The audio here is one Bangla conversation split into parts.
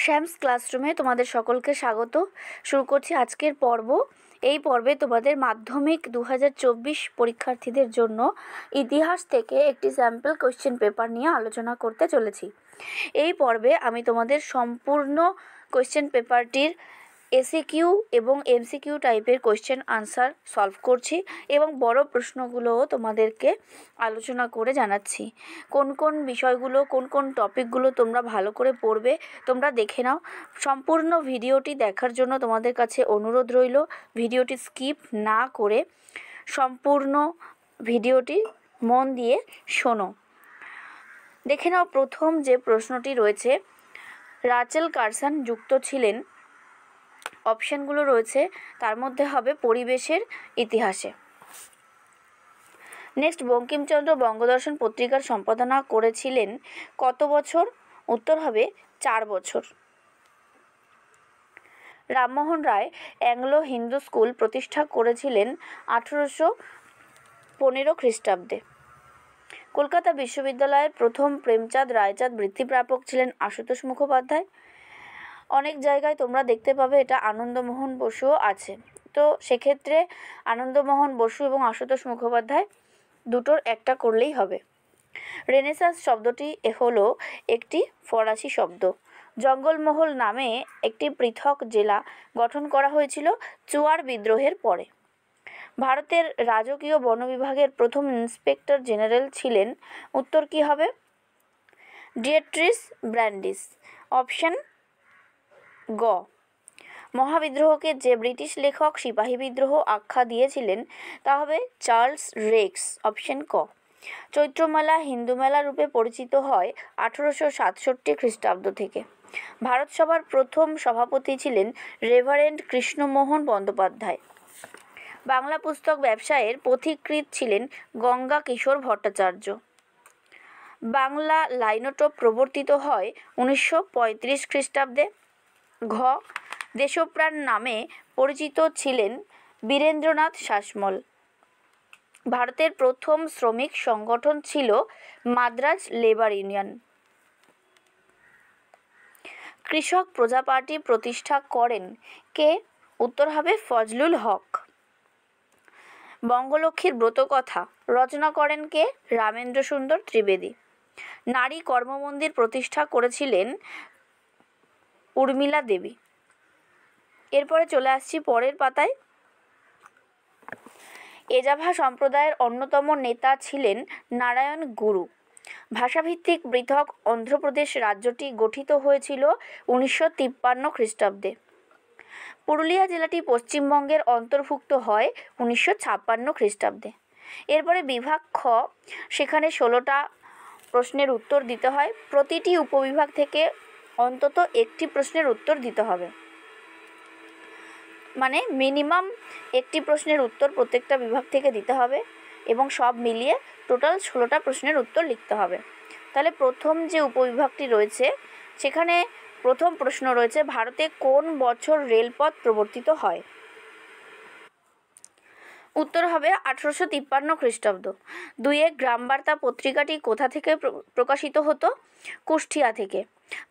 শ্যামস ক্লাসরুমে তোমাদের সকলকে স্বাগত। শুরু করছি আজকের পর্ব। এই পর্বে তোমাদের মাধ্যমিক 2024 পরীক্ষার্থীদের জন্য ইতিহাস থেকে একটি স্যাম্পল কোশ্চেন পেপার নিয়ে আলোচনা করতে চলেছি। এই পর্বে আমি তোমাদের সম্পূর্ণ কোশ্চেন পেপারটির এসিকিউ এবং এমসিকিউ টাইপের কোশ্চেন আনসার সলভ করছি এবং বড় প্রশ্নগুলোও তোমাদেরকে আলোচনা করে জানাচ্ছি। কোন কোন বিষয়গুলো, কোন কোন টপিকগুলো তোমরা ভালো করে পড়বে তোমরা দেখে নাও। সম্পূর্ণ ভিডিওটি দেখার জন্য তোমাদের কাছে অনুরোধ রইল, ভিডিওটি স্কিপ না করে সম্পূর্ণ ভিডিওটি মন দিয়ে শোনো। দেখে নাও, প্রথম যে প্রশ্নটি রয়েছে, রাচেল কারসন যুক্ত ছিলেন, অপশানগুলো রয়েছে তার মধ্যে হবে পরিবেশের ইতিহাসে। নেক্সট, বঙ্কিমচন্দ্র বঙ্গদর্শন পত্রিকার সম্পাদনা করেছিলেন কত বছর? উত্তর হবে 4 বছর। রামমোহন রায় অ্যাংলো হিন্দু স্কুল প্রতিষ্ঠা করেছিলেন 1815 খ্রিস্টাব্দে। কলকাতা বিশ্ববিদ্যালয়ের প্রথম প্রেমচাঁদ রায়চাঁদ বৃত্তিপ্রাপক ছিলেন আশুতোষ মুখোপাধ্যায়। অনেক জায়গায় তোমরা দেখতে পাবে এটা আনন্দমোহন বসুও আছে, তো সেক্ষেত্রে আনন্দমোহন বসু এবং আশুতোষ মুখোপাধ্যায় দুটোর একটা করলেই হবে। রেনেসাঁস শব্দটি হলো একটি ফরাসি শব্দ। জঙ্গলমহল নামে একটি পৃথক জেলা গঠন করা হয়েছিল চুয়ার বিদ্রোহের পরে। ভারতের রাজকীয় বন বিভাগের প্রথম ইন্সপেক্টর জেনারেল ছিলেন, উত্তর কী হবে? ডিয়েট্রিস ব্র্যান্ডিস। অপশান গ। মহাবিদ্রোহকে যে ব্রিটিশ লেখক সিপাহী বিদ্রোহ আখ্যা দিয়েছিলেন তা হবে চার্লস রেক্স। অপশান ক। চৈত্রমেলা হিন্দু মেলা রূপে পরিচিত হয় 1867 খ্রিস্টাব্দ থেকে। ভারত সভার প্রথম সভাপতি ছিলেন রেভারেন্ড কৃষ্ণমোহন বন্দ্যোপাধ্যায়। বাংলা পুস্তক ব্যবসায়ের পথিকৃৎ ছিলেন গঙ্গা কিশোর ভট্টাচার্য। বাংলা লাইনোটোপ প্রবর্তিত হয় 1935 খ্রিস্টাব্দে। ঘ। দেশপ্রাণ নামে পরিচিত ছিলেন বীরেন্দ্রনাথ শাসমল। ভারতের প্রথম শ্রমিক সংগঠন ছিল মাদ্রাজ লেবার ইউনিয়ন। কৃষক প্রজা পার্টি প্রতিষ্ঠা করেন কে? উত্তর হবে ফজলুল হক। বঙ্গলক্ষ্মীর ব্রতকথা রচনা করেন কে? রামেন্দ্র সুন্দর ত্রিবেদী। নারী কর্মমন্দির প্রতিষ্ঠা করেছিলেন উর্মিলা দেবী। এরপরে চলে আসছি পরের পাতায়। এজাভা সম্প্রদায়ের অন্যতম নেতা ছিলেন নারায়ণ গুরু। ভাষাভিত্তিক পৃথক অন্ধ্রপ্রদেশ রাজ্যটি গঠিত হয়েছিল 1953 খ্রিস্টাব্দে। পুরুলিয়া জেলাটি পশ্চিমবঙ্গের অন্তর্ভুক্ত হয় 1956 খ্রিস্টাব্দে। এরপরে বিভাগ খ, সেখানে 16টা প্রশ্নের উত্তর দিতে হয়। প্রতিটি উপবিভাগ থেকে অন্তত একটি প্রশ্নের উত্তর দিতে হবে, মানে মিনিমাম একটি প্রশ্নের উত্তর প্রত্যেকটা বিভাগ থেকে দিতে হবে এবং সব মিলিয়ে টোটাল 16টা প্রশ্নের উত্তর লিখতে হবে। তাহলে প্রথম যে উপবিভাগটি রয়েছে সেখানে প্রথম প্রশ্ন রয়েছে, ভারতে কোন বছর রেলপথ প্রবর্তিত হয়? উত্তর হবে 1853 খ্রিস্টাব্দ। 2 গ্রামবার্তা পত্রিকাটি কোথা থেকে প্রকাশিত হতো? কুষ্টিয়া থেকে।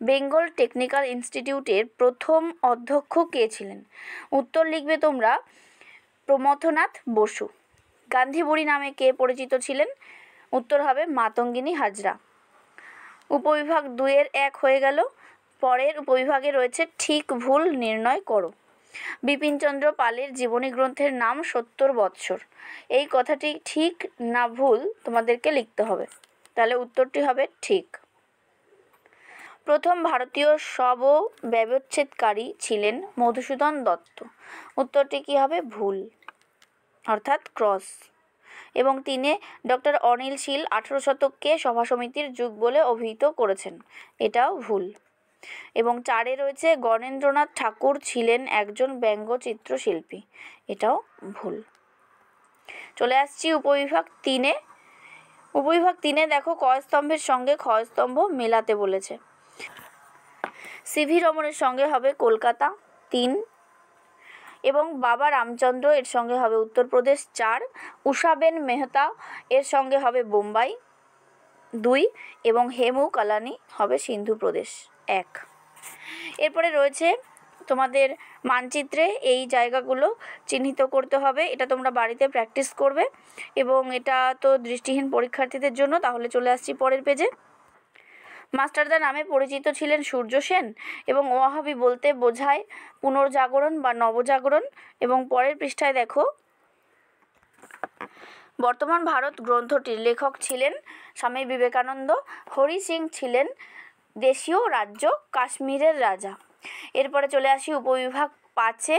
বেঙ্গল টেকনিক্যাল ইনস্টিটিউটের প্রথম অধ্যক্ষ কে ছিলেন? উত্তর লিখবে তোমরা প্রমথনাথ বসু। গান্ধী বুড়ি নামে কে পরিচিত ছিলেন? উত্তর হবে মাতঙ্গিনী হাজরা। উপবিভাগ 2-এর 1 হয়ে গেল। পরের উপবিভাগে রয়েছে ঠিক ভুল নির্ণয় করো। বিপিনচন্দ্র পালের জীবনী গ্রন্থের নাম 70 বৎসর। এই কথাটি ঠিক না ভুল তোমাদেরকে লিখতে হবে, তাহলে উত্তরটি হবে ঠিক। প্রথম ভারতীয় শব ব্যবচ্ছেদকারী ছিলেন মধুসূদন দত্ত। উত্তরটি কি হবে? ভুল, অর্থাৎ ক্রস। এবং তিনি ডক্টর অনিল শীল 18 শতককে সভা সমিতির যুগ বলে অভিহিত করেছেন, এটাও ভুল। এবং 4-এ রয়েছে গণেন্দ্রনাথ ঠাকুর ছিলেন একজন ব্যঙ্গচিত্র শিল্পী, এটাও ভুল। চলে আসছি উপবিভাগ 3-এ। উপবিভাগ 3-এ দেখো ক স্তম্ভের সঙ্গে খ স্তম্ভ মেলাতে বলেছে। সিভি রমনের সঙ্গে হবে কলকাতা 3, এবং বাবা রামচন্দ্র এর সঙ্গে হবে উত্তরপ্রদেশ 4, উষাবেন মেহতা এর সঙ্গে হবে বোম্বাই 2 এবং হেমু কালানি হবে সিন্ধু প্রদেশ 1। এরপরে রয়েছে তোমাদের মানচিত্রে এই জায়গাগুলো চিহ্নিত করতে হবে। এটা তোমরা বাড়িতে প্র্যাকটিস করবে এবং এটা তো দৃষ্টিহীন পরীক্ষার্থীদের জন্য। তাহলে চলে আসছি পরের পেজে। মাস্টারদা নামে পরিচিত ছিলেন সূর্য সেন এবং ওয়াহাবি বলতে বোঝায় পুনর্জাগরণ বা নবজাগরণ। এবং পরের পৃষ্ঠায় দেখো, বর্তমান ভারত গ্রন্থটির লেখক ছিলেন স্বামী বিবেকানন্দ। হরি সিং ছিলেন দেশীয় রাজ্য কাশ্মীরের রাজা। এরপরে চলে আসি উপবিভাগ 5-এ।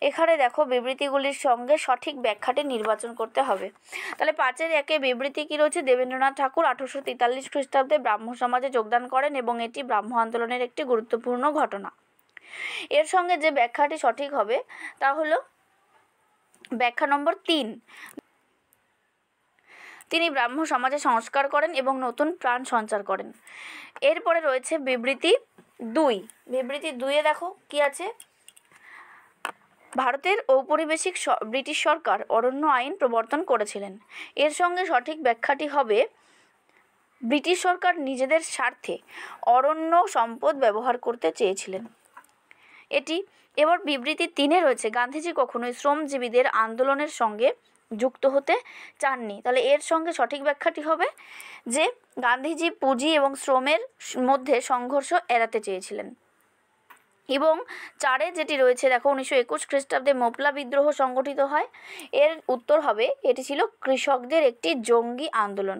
এখানে দেখো বিবৃতিগুলির সঙ্গে সঠিক ব্যাখ্যাটি নির্বাচন করতে হবে। তাহলে 5-এর 1-এ বিবৃতি কী রয়েছে? দেবেন্দ্রনাথ ঠাকুর 1843 খ্রিস্টাব্দে ব্রাহ্ম সমাজে যোগদান করেন এবং এটি ব্রাহ্ম আন্দোলনের একটি গুরুত্বপূর্ণ ঘটনা। এর সঙ্গে যে ব্যাখ্যাটি সঠিক হবে তা হলো ব্যাখ্যা নম্বর 3। তিনি ব্রাহ্ম সমাজে সংস্কার করেন এবং নতুন প্রাণ সঞ্চার করেন। এরপরে রয়েছে বিবৃতি 2। বিবৃতি 2-এ দেখো কি আছে? ভারতের ঔপনিবেশিক ব্রিটিশ সরকার অরণ্য আইন প্রবর্তন করেছিলেন। এর সঙ্গে সঠিক ব্যাখ্যাটি হবে ব্রিটিশ সরকার নিজেদের স্বার্থে অরণ্য সম্পদ ব্যবহার করতে চেয়েছিলেন। এটি। এবার বিবৃতি 3-এ রয়েছে গান্ধীজি কখনোই শ্রমজীবীদের আন্দোলনের সঙ্গে যুক্ত হতে চাননি। তাহলে এর সঙ্গে সঠিক ব্যাখ্যাটি হবে যে গান্ধীজি পুঁজি এবং শ্রমের মধ্যে সংঘর্ষ এড়াতে চেয়েছিলেন। এবং 4-এ যেটি রয়েছে দেখো, 1921 খ্রিস্টাব্দে মোপলা বিদ্রোহ সংগঠিত হয়। এর উত্তর হবে এটি ছিল কৃষকদের একটি জঙ্গি আন্দোলন।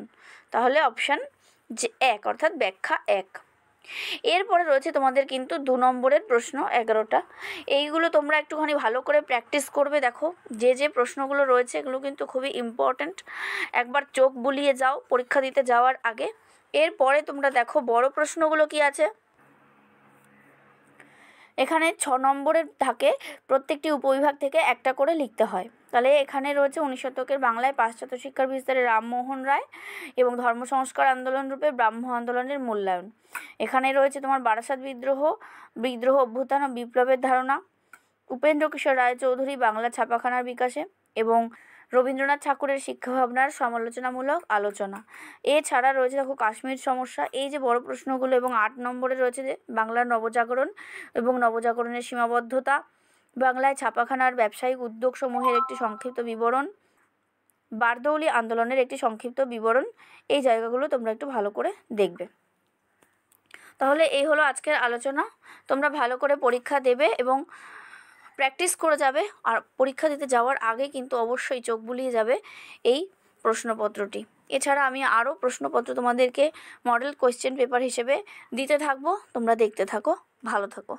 তাহলে অপশান যে 1 অর্থাৎ ব্যাখ্যা 1। এরপরে রয়েছে তোমাদের কিন্তু 2 নম্বরের প্রশ্ন 11টা। এইগুলো তোমরা একটুখানি ভালো করে প্র্যাকটিস করবে। দেখো যে প্রশ্নগুলো রয়েছে এগুলো কিন্তু খুবই ইম্পর্ট্যান্ট। একবার চোখ বুলিয়ে যাও পরীক্ষা দিতে যাওয়ার আগে। এরপরে তোমরা দেখো বড় প্রশ্নগুলো কি আছে। এখানে 6 নম্বরের থাকে প্রত্যেকটি উপবিভাগ থেকে একটা করে লিখতে হয়। তাহলে এখানে রয়েছে 19 শতকের বাংলায় পাশ্চাত্য শিক্ষার বিস্তারে রামমোহন রায় এবং ধর্ম সংস্কার আন্দোলন রূপে ব্রাহ্ম আন্দোলনের মূল্যায়ন। এখানে রয়েছে তোমার বারাসাত বিদ্রোহ অভ্যুত্থান ও বিপ্লবের ধারণা, উপেন্দ্র কিশোর রায়চৌধুরী বাংলা ছাপাখানার বিকাশে এবং রবীন্দ্রনাথ ঠাকুরের শিক্ষাভাবনার সমালোচনামূলক আলোচনা। এছাড়া রয়েছে দেখো কাশ্মীর সমস্যা। এই যে বড় প্রশ্নগুলো। এবং 8 নম্বরে রয়েছে যে বাংলার নবজাগরণ এবং নবজাগরণের সীমাবদ্ধতা, বাংলায় ছাপাখানার ব্যবসায়িক উদ্যোগসমূহের একটি সংক্ষিপ্ত বিবরণ, বারদৌলি আন্দোলনের একটি সংক্ষিপ্ত বিবরণ। এই জায়গাগুলো তোমরা একটু ভালো করে দেখবে। তাহলে এই হলো আজকের আলোচনা। তোমরা ভালো করে পরীক্ষা দেবে এবং প্র্যাকটিস করে যাবে। আর পরীক্ষা দিতে যাওয়ার আগে কিন্তু অবশ্যই চোখ বুলিয়ে যাবে এই প্রশ্নপত্রটি। এছাড়া আমি আরও প্রশ্নপত্র তোমাদেরকে মডেল কোয়েশ্চেন পেপার হিসেবে দিতে থাকবো। তোমরা দেখতে থাকো, ভালো থাকো।